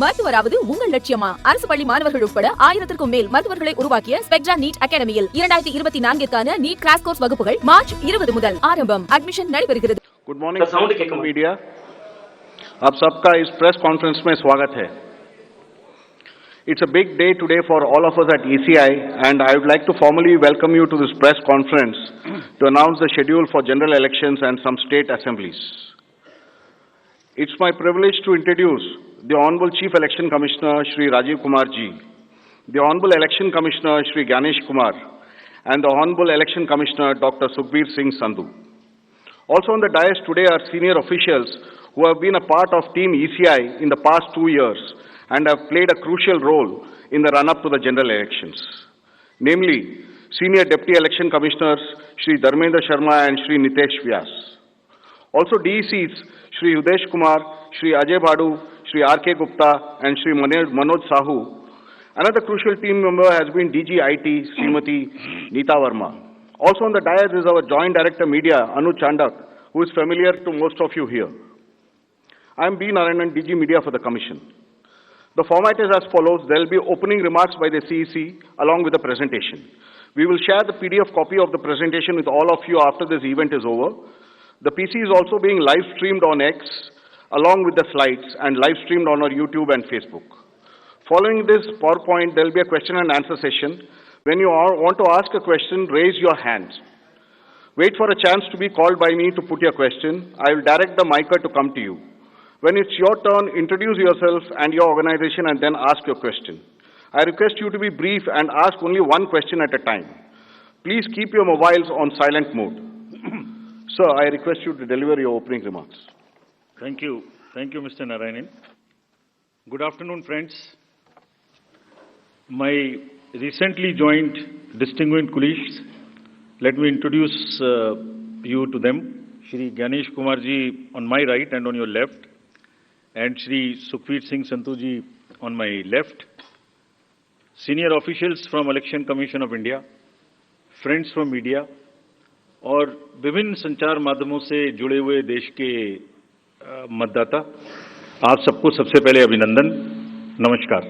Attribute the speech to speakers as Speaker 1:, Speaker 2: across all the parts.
Speaker 1: மருத்துவராவது உங்கள் லட்சியமா? அரசு பள்ளி மாணவர்கள் உட்பட 1000க்கும் மேல் மருத்துவர்களை உருவாக்கிய ஸ்பெக்ட்ரா நீட் அகாடமியில் 2024க்கான நீட் கிராஷ் கோர்ஸ் வகுப்புகள் மார்ச் 20 முதல் ஆரம்பம். அட்மிஷன் நடைபெறுகிறது.
Speaker 2: गुड मॉर्निंग मीडिया, आप सबका इस प्रेस कॉन्फ्रेंस में स्वागत है. It's a big day today for all of us at ECI, and I would like to formally welcome you to this press conference to announce the schedule for general elections and some state assemblies. It's my privilege to introduce the Honorable Chief Election Commissioner Shri Rajiv Kumar Ji, the Honorable Election Commissioner Shri Ganesh Kumar, and the Honorable Election Commissioner Dr. Sukhbir Singh Sandhu. Also on the dais today are senior officials who have been a part of Team ECI in the past 2 years and have played a crucial role in the run-up to the general elections. Namely, Senior Deputy Election Commissioners Shri Dharmendra Sharma and Shri Nitesh Vyas. Also DECs Shri Udesh Kumar, Shri Ajay Bhadu, Shri R.K. Gupta and Shri Manoj Sahu. Another crucial team member has been DG IT Srimati Neeta Verma. Also on the dais is our Joint Director Media, Anu Chandak, who is familiar to most of you here. I am B. Narayanan, DG Media for the Commission. The format is as follows. There will be opening remarks by the CEC along with the presentation. We will share the PDF copy of the presentation with all of you after this event is over. The PC is also being live streamed on X along with the slides and live streamed on our YouTube and Facebook. Following this PowerPoint, there will be a question and answer session. When you want to ask a question, raise your hands. Wait for a chance to be called by me to put your question. I will direct the micer to come to you. When it's your turn, introduce yourself and your organization and then ask your question. I request you to be brief and ask only one question at a time. Please keep your mobiles on silent mode. Sir, I request you to deliver your opening remarks.
Speaker 3: Thank you. Thank you, Mr. Narayanan. Good afternoon, friends. My recently joined distinguished colleagues, let me introduce you to them. Shri Ganesh Kumar ji on my right and on your left, and Shri Sukhbir Singh Sandhu ji on my left. Senior officials from Election Commission of India, friends from media, और विभिन्न संचार माध्यमों से जुड़े हुए देश के मतदाता, आप सबको सबसे पहले अभिनंदन, नमस्कार.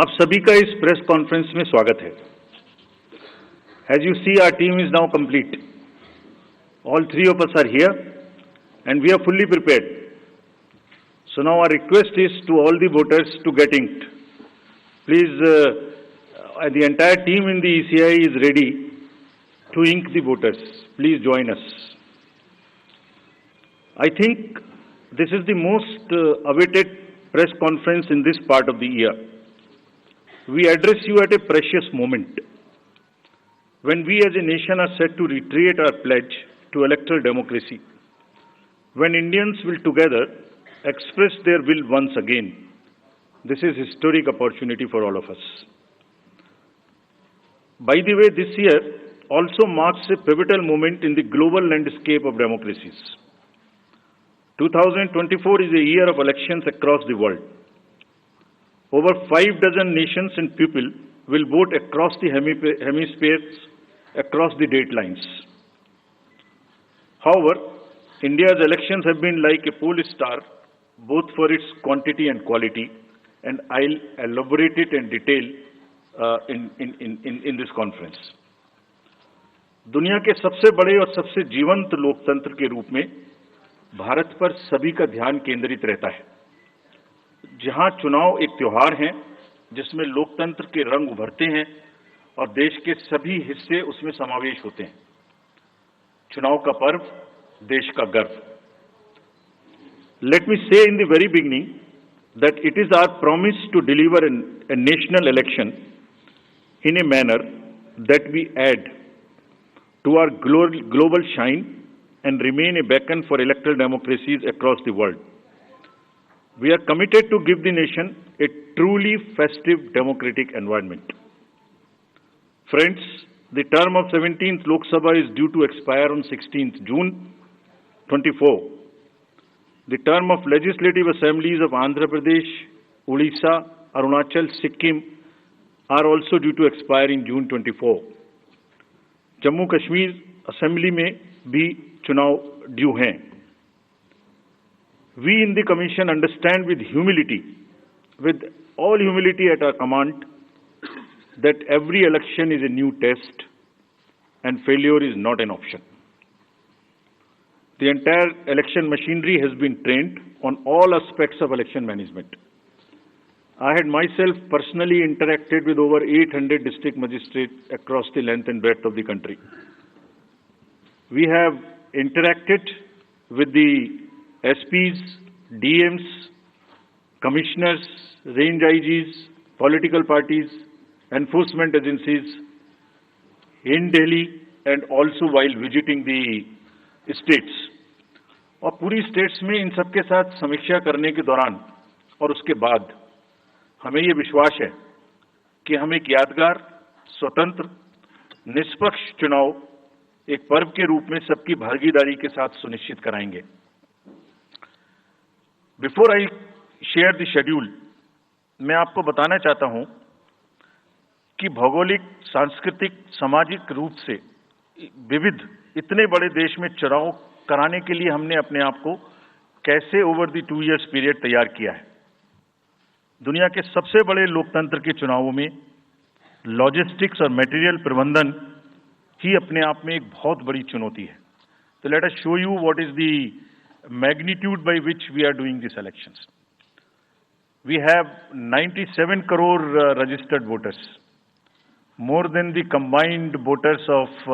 Speaker 3: आप सभी का इस प्रेस कॉन्फ्रेंस में स्वागत है. As you see, our team is now complete. All three of us are here and we are fully prepared. So now our request is to all the voters to get inked. Please, the entire team in the ECI is ready to ink the voters. Please join us. I think this is the most awaited press conference in this part of the year. We address you at a precious moment when we as a nation are set to reiterate our pledge to electoral democracy, when Indians will together express their will once again. This is a historic opportunity for all of us. By the way, this year also marks a pivotal moment in the global landscape of democracies. 2024 is a year of elections across the world. Over 5 dozen nations and people will vote across the hemispheres, across the date lines. However, India's elections have been like a pole star, both for its quantity and quality, and I'll elaborate it in detail in this conference. दुनिया के सबसे बड़े और सबसे जीवंत लोकतंत्र के रूप में भारत पर सभी का ध्यान केंद्रित रहता है. जहां चुनाव एक त्योहार है जिसमें लोकतंत्र के रंग उभरते हैं और देश के सभी हिस्से उसमें समावेश होते हैं. चुनाव का पर्व, देश का गर्व. Let me say in the very beginning that it is our promise to deliver a national election in a manner that we add to our global shine and remain a beacon for electoral democracies across the world. We are committed to give the nation a truly festive democratic environment. Friends, the term of 17th Lok Sabha is due to expire on 16th June 24. The term of legislative assemblies of Andhra Pradesh, Odisha, Arunachal, Sikkim are also due to expire in June 24. Jammu Kashmir assembly में भी चुनाव due हैं. We in the Commission understand with all humility at our command, that every election is a new test and failure is not an option. The entire election machinery has been trained on all aspects of election management. I had myself personally interacted with over 800 district magistrates across the length and breadth of the country. We have interacted with the SPs, DMs, commissioners, range IGs, political parties, enforcement agencies in Delhi and also while visiting the states. और पूरी states में इन सबके साथ समीक्षा करने के दौरान और उसके बाद हमें ये विश्वास है कि हम एक यादगार, स्वतंत्र, निष्पक्ष चुनाव एक पर्व के रूप में सबकी भागीदारी के साथ सुनिश्चित कराएंगे। Before I share the schedule, मैं आपको बताना चाहता हूं कि भौगोलिक, सांस्कृतिक, सामाजिक रूप से विविध इतने बड़े देश में चुनाव कराने के लिए हमने अपने आप को कैसे ओवर द 2 इयर्स पीरियड तैयार किया है। दुनिया के सबसे बड़े लोकतंत्र के चुनावों में लॉजिस्टिक्स और मटेरियल प्रबंधन ही अपने आप में एक बहुत बड़ी चुनौती है। तो let us show you what is the magnitude by which we are doing this elections. We have 97 crore registered voters, more than the combined voters of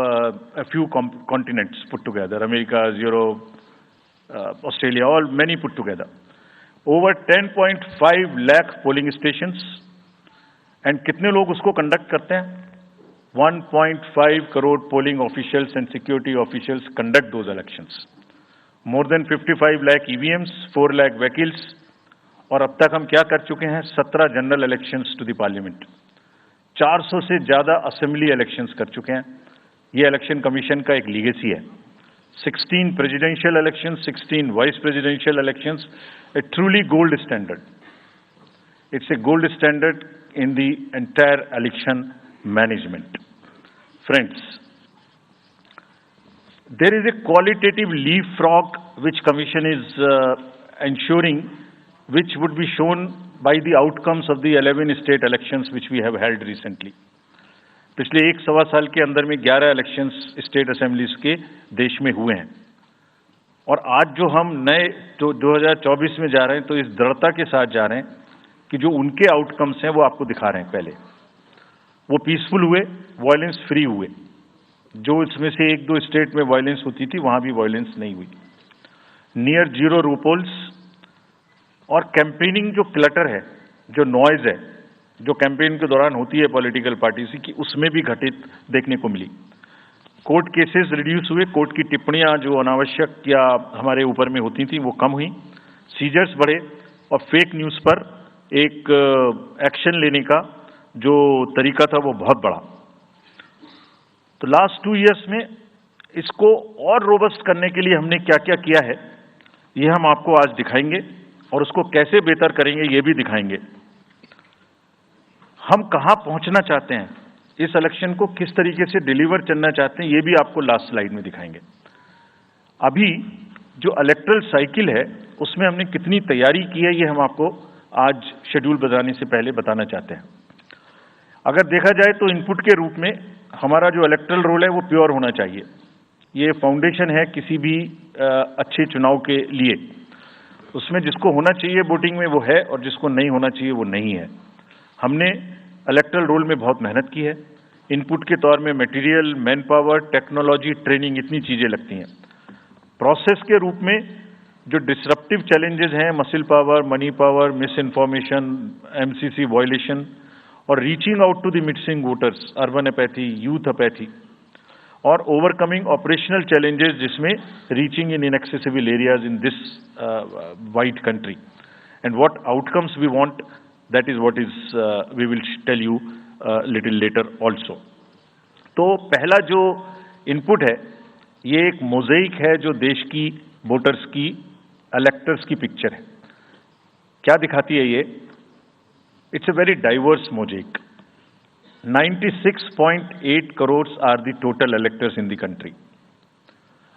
Speaker 3: a few continents put together, America, Europe, Australia, many put together. Over 10.5 lakh polling stations, and कितने लोग उसको conduct करते हैं? 1.5 crore polling officials and security officials conduct those elections. More than 55 lakh EVMs, 4 lakh vehicles, और अब तक हम क्या कर चुके हैं? 17 general elections to the parliament, 400 से ज्यादा असेंबली इलेक्शंस कर चुके हैं। ये इलेक्शन कमीशन का एक लीगेसी है। 16 presidential elections, 16 vice presidential elections, A truly gold standard. It's a gold standard in the entire election management. Friends, there is a qualitative leapfrog which Commission is ensuring, which would be shown by the outcomes of the 11 state elections which we have held recently. पिछले 1-1.25 साल के अंदर में 11 elections state assemblies के देश में हुए हैं, और आज जो हम नए 2024 में जा रहे हैं तो इस दृढ़ता के साथ जा रहे हैं कि जो उनके आउटकम्स हैं वो आपको दिखा रहे हैं। पहले वो पीसफुल हुए, वायलेंस फ्री हुए। जो इसमें से 1-2 स्टेट में वायलेंस होती थी वहां भी वायलेंस नहीं हुई। नियर जीरो रूपोल्स, और कैंपेनिंग जो क्लटर है, जो नॉइज है, जो कैंपेन के दौरान होती है पॉलिटिकल पार्टीज की, उसमें भी घटित देखने को मिली। कोर्ट केसेस रिड्यूस हुए, कोर्ट की टिप्पणियां जो अनावश्यक या हमारे ऊपर में होती थी वो कम हुई, सीजर्स बढ़े, और फेक न्यूज पर एक एक्शन लेने का जो तरीका था वो बहुत बढ़ा। तो लास्ट 2 इयर्स में इसको और रोबस्ट करने के लिए हमने क्या क्या किया है ये हम आपको आज दिखाएंगे, और उसको कैसे बेहतर करेंगे ये भी दिखाएंगे। हम कहां पहुंचना चाहते हैं, इस इलेक्शन को किस तरीके से डिलीवर करना चाहते हैं, ये भी आपको लास्ट स्लाइड में दिखाएंगे। अभी जो इलेक्टरल साइकिल है उसमें हमने कितनी तैयारी की है ये हम आपको आज शेड्यूल बताने से पहले बताना चाहते हैं। अगर देखा जाए तो इनपुट के रूप में हमारा जो इलेक्टरल रोल है वो प्योर होना चाहिए। ये फाउंडेशन है किसी भी अच्छे चुनाव के लिए। उसमें जिसको होना चाहिए वोटिंग में वो है, और जिसको नहीं होना चाहिए वो नहीं है। हमने इलेक्टरल रोल में बहुत मेहनत की है। इनपुट के तौर में material, man power, technology, training, इतनी चीजें लगती हैं। प्रोसेस के रूप में जो डिसरप्टिव चैलेंजेस हैं, muscle power, money power, misinformation, MCC violation, और reaching out to the missing voters, urban apathy, youth apathy, और ओवरकमिंग ऑपरेशनल चैलेंजेस जिसमें reaching in inaccessible areas in this wide country, and what outcomes we want, that is what is we will tell you little later also. तो पहला जो input है ये एक मोज़ेइक है जो देश की वोटर्स की, इलेक्टर्स की पिक्चर है। क्या दिखाती है ये? It's a very diverse mosaic. 96.8 crores are the total electors in the country,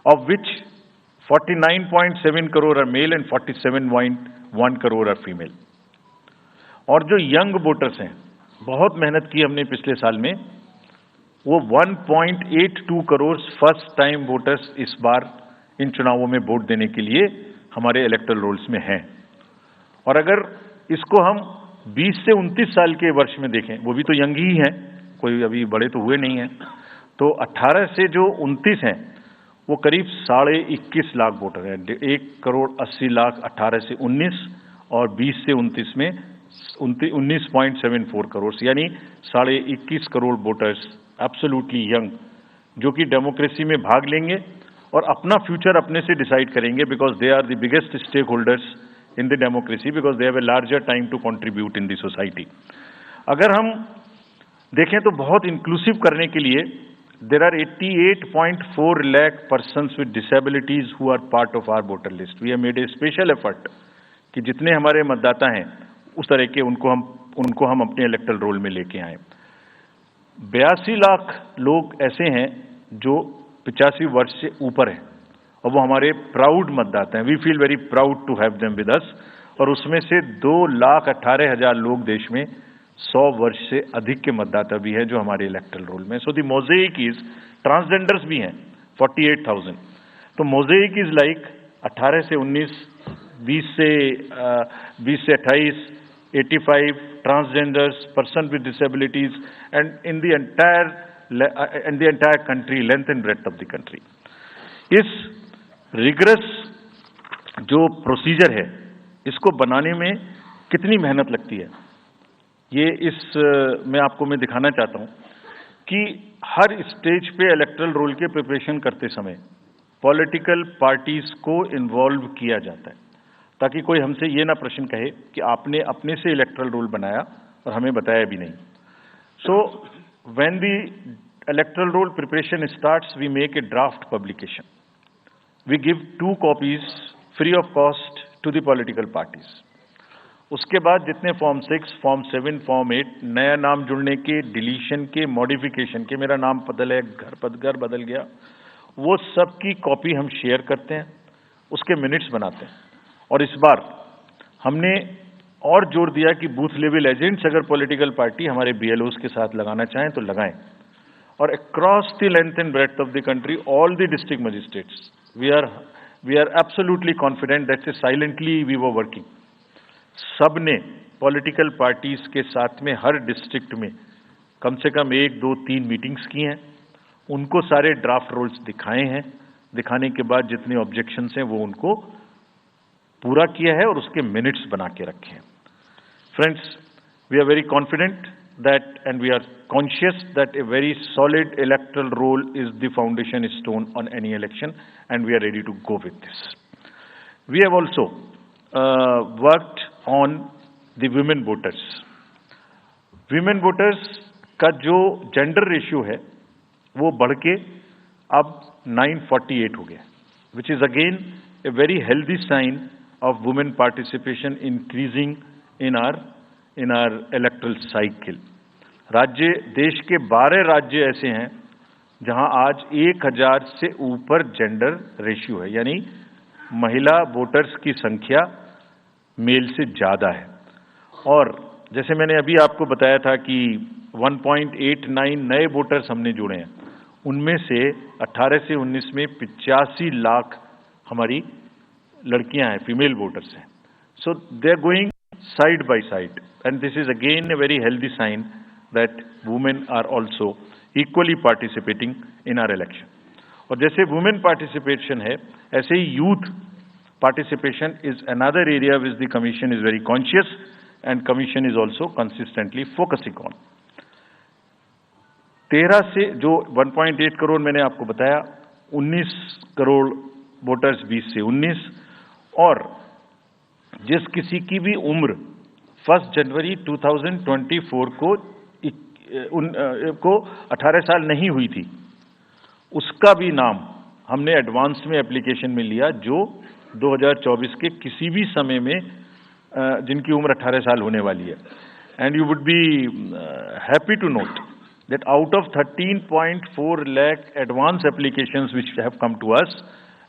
Speaker 3: of which 49.7 crore are male and 47.1 crore are female. और जो यंग वोटर्स हैं, बहुत मेहनत की हमने पिछले साल में, वो 1.82 करोड़ फर्स्ट टाइम वोटर्स इस बार इन चुनावों में वोट देने के लिए हमारे इलेक्टोरल रोल्स में हैं। और अगर इसको हम 20 से 29 साल के वर्ष में देखें, वो भी तो यंग ही हैं, कोई अभी बड़े तो हुए नहीं हैं, तो 18 से जो 29 हैं वो करीब 21.5 लाख वोटर हैं। 1.80 करोड़ 18 से 19 और 20 से 29 में 19.74 करोड़, यानी 21.5 करोड़ वोटर्स एब्सोल्युटली यंग, जो कि डेमोक्रेसी में भाग लेंगे और अपना फ्यूचर अपने से डिसाइड करेंगे, because they are the biggest stakeholders in the democracy, because they have a larger time to contribute in the society. अगर हम देखें तो बहुत इंक्लूसिव करने के लिए there are 88.4 lakh persons with disabilities who are part of our voter list. We have made a special effort कि जितने हमारे मतदाता हैं उस तरह के उनको हम अपने इलेक्टोरल रोल में लेके आए। 82 लाख लोग ऐसे हैं जो 85 वर्ष से ऊपर हैं और वो हमारे प्राउड मतदाता हैं। We feel very proud to have them with us. और उसमें से 2,18,000 लोग देश में 100 वर्ष से अधिक के मतदाता भी हैं जो हमारे इलेक्टोरल रोल में। So the mosaic is, transgenders भी हैं 48,000। तो मोज़ेक इज लाइक 18 से 19, 20 से 28, 85 transgenders, person with disabilities, and in the entire country, length and breadth of the country. इस रिगरस जो प्रोसीजर है, इसको बनाने में कितनी मेहनत लगती है, ये मैं दिखाना चाहता हूं कि हर स्टेज पे इलेक्टोरल रोल के प्रिपरेशन करते समय पॉलिटिकल पार्टीज को इन्वॉल्व किया जाता है, ताकि कोई हमसे ये ना प्रश्न कहे कि आपने अपने से इलेक्टोरल रोल बनाया और हमें बताया भी नहीं। So when the electoral roll preparation starts, we make a draft publication. We give 2 copies free of cost to the political parties. उसके बाद जितने फॉर्म 6, फॉर्म 7, फॉर्म 8, नया नाम जुड़ने के, डिलीशन के, मॉडिफिकेशन के, मेरा नाम बदल है, घर बदल गया, वो सब की कॉपी हम शेयर करते हैं, उसके मिनट्स बनाते हैं। और इस बार हमने और जोर दिया कि बूथ लेवल एजेंट्स अगर पॉलिटिकल पार्टी हमारे BLOs के साथ लगाना चाहें तो लगाएं। और across the length and breadth of the country, all the district magistrates, we are absolutely confident that silently we were working. सबने पॉलिटिकल पार्टीज के साथ में हर डिस्ट्रिक्ट में कम से कम 1, 2, 3 मीटिंग्स की हैं, उनको सारे ड्राफ्ट रोल्स दिखाए हैं। दिखाने के बाद जितने ऑब्जेक्शंस हैं वो उनको पूरा किया है और उसके मिनट्स बना के रखे हैं। Friends, we are very confident that and we are conscious that a very solid electoral roll is the foundation stone on any election, and we are ready to go with this. We have also worked on the women voters. Women voters का जो gender ratio है वो बढ़ के अब 948 हो गया, which is again a very healthy sign of women participation increasing in our electoral cycle. देश के 12 राज्य ऐसे हैं जहां आज 1000 से ऊपर जेंडर रेशियो है, यानी महिला वोटर्स की संख्या मेल से ज्यादा है। और जैसे मैंने अभी आपको बताया था कि 1.89 नए वोटर्स हमने जोड़े हैं, उनमें से 18 से 19 में 85 लाख हमारी लड़कियां हैं, फीमेल वोटर्स हैं। So they are going side by side, and this is again a very healthy sign that women are also equally participating in our election. और जैसे वुमेन पार्टिसिपेशन है, ऐसे ही youth participation is another area which the Commission is very conscious, and Commission is also consistently focusing on. 13 से जो 1.8 करोड़ मैंने आपको बताया, 19 करोड़ वोटर्स 20 से 19, और जिस किसी की भी उम्र 1 जनवरी 2024 को 18 साल नहीं हुई थी, उसका भी नाम हमने एडवांस में एप्लीकेशन में लिया, जो 2024 के किसी भी समय में जिनकी उम्र 18 साल होने वाली है। And you would be happy to note that out of 13.4 lakh advance applications which have come to us,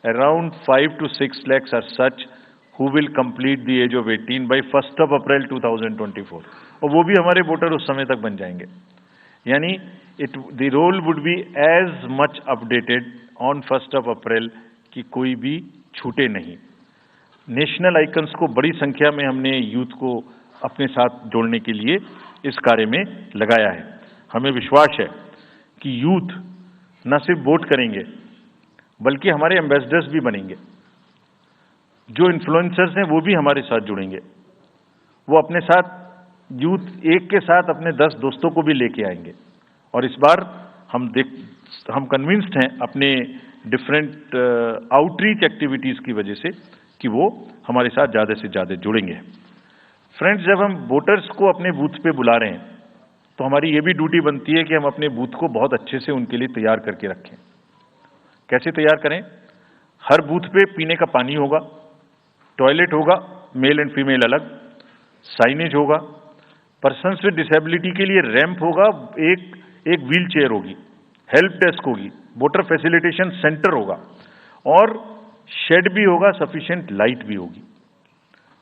Speaker 3: around 5 to 6 lakhs are such who will complete the age of 18 by 1st of April 2024. और वो भी हमारे voter उस समय तक बन जाएंगे. यानी the roll would be as much updated on 1st of April कि कोई भी छूटे नहीं. नेशनल आइकन्स को बड़ी संख्या में हमने यूथ को अपने साथ जोड़ने के लिए इस कार्य में लगाया है. हमें विश्वास है कि यूथ न सिर्फ वोट करेंगे बल्कि हमारे एम्बेसडर्स भी बनेंगे. जो इन्फ्लुएंसर्स हैं वो भी हमारे साथ जुड़ेंगे. वो अपने साथ यूथ एक के साथ अपने 10 दोस्तों को भी लेके आएंगे. और इस बार हम कन्विंस्ड हैं अपने डिफरेंट आउटरीच एक्टिविटीज की वजह से कि वो हमारे साथ ज़्यादा से ज़्यादा जुड़ेंगे. फ्रेंड्स, जब हम वोटर्स को अपने बूथ पे बुला रहे हैं तो हमारी ये भी ड्यूटी बनती है कि हम अपने बूथ को बहुत अच्छे से उनके लिए तैयार करके रखें. कैसे तैयार करें? हर बूथ पे पीने का पानी होगा, टॉयलेट होगा, मेल एंड फीमेल अलग, साइनेज होगा, पर्सन्स विद डिसेबिलिटी के लिए रैंप होगा, एक व्हील चेयर होगी, हेल्प डेस्क होगी, वोटर फैसिलिटेशन सेंटर होगा और शेड भी होगा, सफिशिएंट लाइट भी होगी.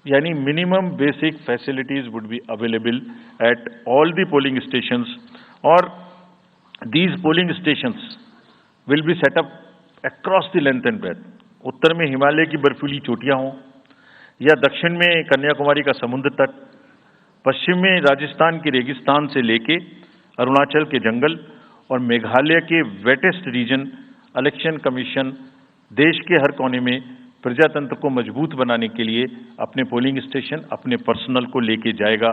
Speaker 3: यानी minimum basic facilities would be available at all the polling stations. और these polling stations will be set up across the length and breadth. उत्तर में हिमालय की बर्फीली चोटियां हों या दक्षिण में कन्याकुमारी का समुद्र तट, पश्चिम में राजस्थान के रेगिस्तान से लेके अरुणाचल के जंगल और मेघालय के वेटेस्ट रीजन. इलेक्शन कमीशन देश के हर कोने में प्रजातंत्र को मजबूत बनाने के लिए अपने पोलिंग स्टेशन, अपने पर्सनल को लेके जाएगा.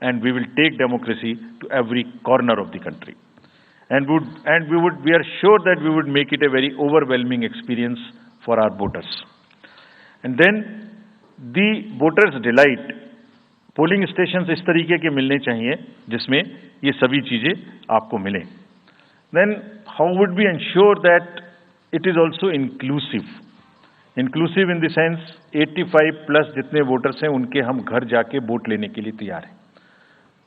Speaker 3: And we will take democracy to every corner of the country. We are sure that we would make it a very overwhelming experience for our voters. And then the voters delight. Polling station इस तरीके के मिलने चाहिए जिसमें ये सभी चीजें आपको मिलें. Then how would we ensure that it is also inclusive? Inclusive in the sense 85 plus जितने वोटर्स हैं उनके हम घर जाके वोट लेने के लिए तैयार हैं.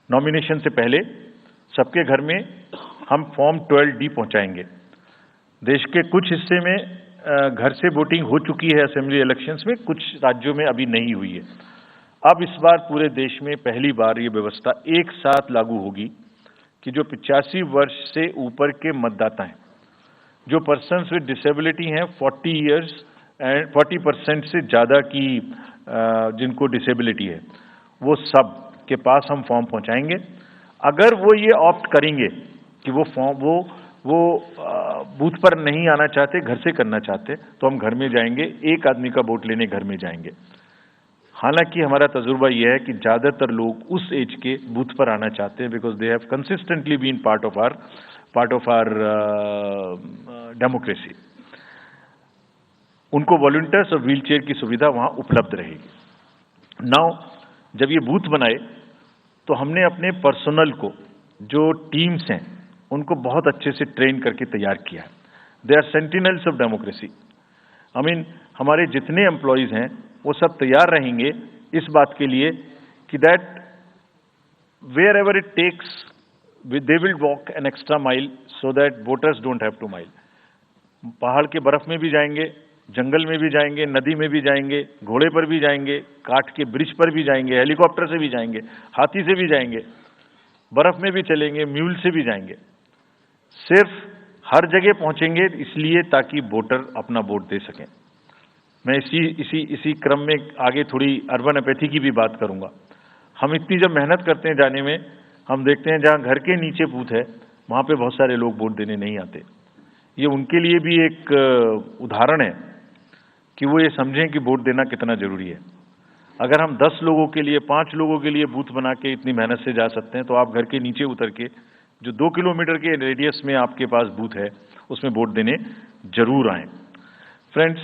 Speaker 3: नॉमिनेशन से पहले सबके घर में हम फॉर्म 12D पहुंचाएंगे. देश के कुछ हिस्से में घर से वोटिंग हो चुकी है असेंबली इलेक्शंस में, कुछ राज्यों में अभी नहीं हुई है. अब इस बार पूरे देश में पहली बार ये व्यवस्था एक साथ लागू होगी कि जो 85 वर्ष से ऊपर के मतदाता हैं, जो पर्सन्स विद डिसेबिलिटी हैं, 40 इयर्स एंड 40% से ज़्यादा की जिनको डिसेबिलिटी है, वो सब के पास हम फॉर्म पहुंचाएंगे. अगर वो ये ऑप्ट करेंगे कि वो फॉर्म वो बूथ पर नहीं आना चाहते, घर से करना चाहते, तो हम घर में जाएंगे, एक आदमी का वोट लेने घर में जाएंगे. हालांकि हमारा तजुर्बा यह है कि ज़्यादातर लोग उस एज के बूथ पर आना चाहते हैं because they have consistently been part of our democracy. उनको वॉलंटियर्स और व्हील चेयर की सुविधा वहां उपलब्ध रहेगी. नाउ जब ये बूथ बनाए तो हमने अपने पर्सनल को, जो टीम्स हैं, उनको बहुत अच्छे से ट्रेन करके तैयार किया है. They are sentinels of democracy. I mean हमारे जितने एम्प्लॉयज हैं वो सब तैयार रहेंगे इस बात के लिए कि that wherever it takes they will walk an extra mile so that voters don't have to mile. पहाड़ के बर्फ में भी जाएंगे, जंगल में भी जाएंगे, नदी में भी जाएंगे, घोड़े पर भी जाएंगे, काठ के ब्रिज पर भी जाएंगे, हेलीकॉप्टर से भी जाएंगे, हाथी से भी जाएंगे, बर्फ में भी चलेंगे, म्यूल से भी जाएंगे. सिर्फ हर जगह पहुंचेंगे इसलिए ताकि वोटर अपना वोट दे सकें. मैं इसी क्रम में आगे थोड़ी अर्बन एपैथी की भी बात करूंगा. हम इतनी जब मेहनत करते हैं जाने में, हम देखते हैं जहां घर के नीचे बूथ है वहां पे बहुत सारे लोग वोट देने नहीं आते. ये उनके लिए भी एक उदाहरण है कि वो ये समझें कि वोट देना कितना जरूरी है. अगर हम 10 लोगों के लिए, 5 लोगों के लिए बूथ बना के इतनी मेहनत से जा सकते हैं, तो आप घर के नीचे उतर के जो 2 किलोमीटर के रेडियस में आपके पास बूथ है उसमें वोट देने जरूर आए. Friends,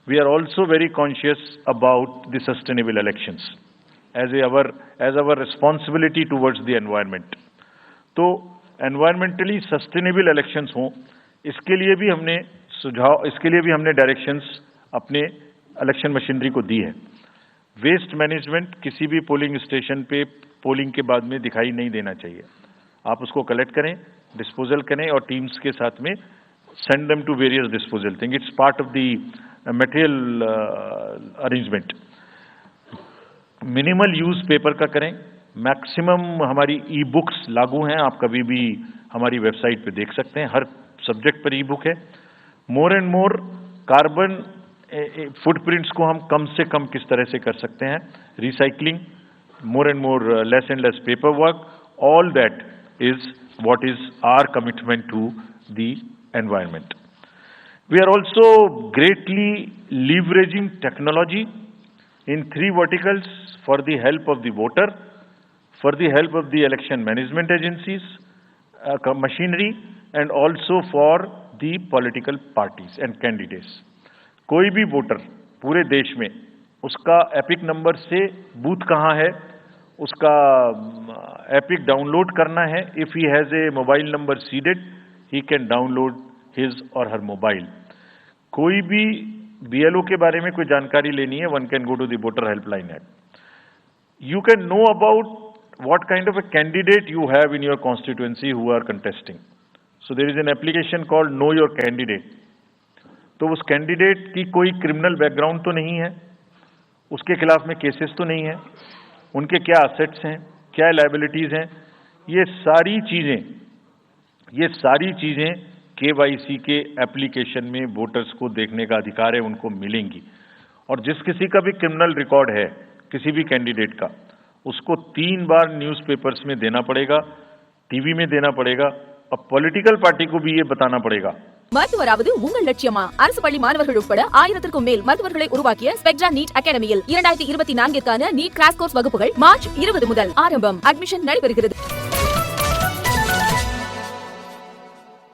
Speaker 3: we are also very conscious about the sustainable elections as our responsibility towards the environment. तो environmentally sustainable elections हों, इसके लिए भी हमने डायरेक्शंस अपने इलेक्शन मशीनरी को दी है. वेस्ट मैनेजमेंट किसी भी पोलिंग स्टेशन पे पोलिंग के बाद में दिखाई नहीं देना चाहिए. आप उसको कलेक्ट करें, डिस्पोजल करें और टीम्स के साथ में send them to various disposal thing. It's part of the material arrangement. Minimal use paper का करें, मैक्सिमम हमारी ई बुक्स लागू हैं, आप कभी भी हमारी वेबसाइट पे देख सकते हैं, हर सब्जेक्ट पर ई बुक है। More and more carbon footprints को हम कम से कम किस तरह से कर सकते हैं, recycling, more and more less and less paperwork, all that is what is our commitment to the environment. We are also greatly leveraging technology in 3 verticals for the help of the voter, for the help of the election management agencies, machinery, and also for the political parties and candidates. कोई भी voter पूरे देश में उसका epic number से booth कहाँ है, उसका एपिक डाउनलोड करना है। If he has a mobile number seeded, he can download his और हर मोबाइल। कोई भी बीएलओ के बारे में कोई जानकारी लेनी है, one can go to the voter helpline app. You can know about what kind of a candidate you have in your constituency who are contesting. So there is an application called know your candidate. तो उस candidate की कोई criminal background तो नहीं है, उसके खिलाफ में केसेस तो नहीं है, उनके क्या असेट्स हैं, क्या लायबिलिटीज हैं, ये सारी चीजें केवाईसी के एप्लीकेशन में वोटर्स को देखने का अधिकार है, उनको मिलेंगी। और जिस किसी का भी क्रिमिनल रिकॉर्ड है किसी भी कैंडिडेट का, उसको 3 बार न्यूज़पेपर्स में देना पड़ेगा, टीवी में देना पड़ेगा, और पॉलिटिकल पार्टी को भी ये बताना पड़ेगा।
Speaker 1: மருத்துவராவது உங்கள் லட்சியமா? அரசு பள்ளி மாணவர்கள் உட்பட 1000க்கும் மேல் மருத்துவர்களை உருவாக்கிய ஸ்பெக்ட்ரா நீட் அகாடமியில் 2024க்கான நீட் கிராஷ் கோர்ஸ் வகுப்புகள் மார்ச் 20 முதல் ஆரம்பம். அட்மிஷன் நடைபெறுகிறது.